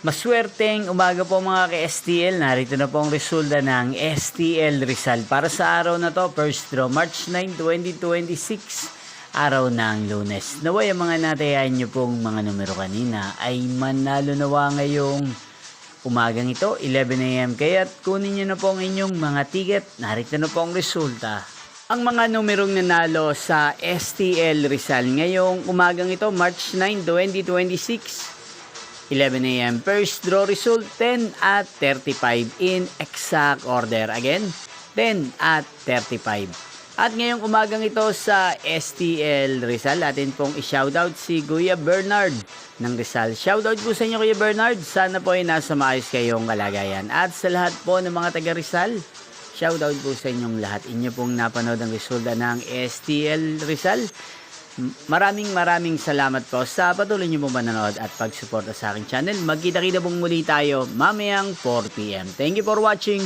Maswerteng umaga po mga ka-STL. Narito na po ang resulta ng STL Rizal para sa araw na to, first draw, March 9, 2026, araw ng Lunes. Naway ang mga natayan nyo pong mga numero kanina ay manalo nawa ngayong umagang ito, 11 AM. Kaya't kunin nyo na po ang inyong mga ticket. Narito na po ang resulta. Ang mga numerong nanalo sa STL Rizal ngayong umagang ito, March 9, 2026, 11 AM. First draw result, 10 at 35 in exact order. Again, 10 at 35. At ngayong umagang ito sa STL Rizal, atin pong i-shoutout si Kuya Bernard ng Rizal. Shoutout po sa inyo Kuya Bernard. Sana po ay nasa maayos kayong kalagayan. At sa lahat po ng mga taga Rizal, shoutout po sa inyong lahat. Inyo pong napanood ang resulta ng STL Rizal. Maraming salamat po sa patuloy niyo pong manonood at pagsuporta sa aking channel. Magkita-kita pong muli tayo mamayang 4 PM. Thank you for watching.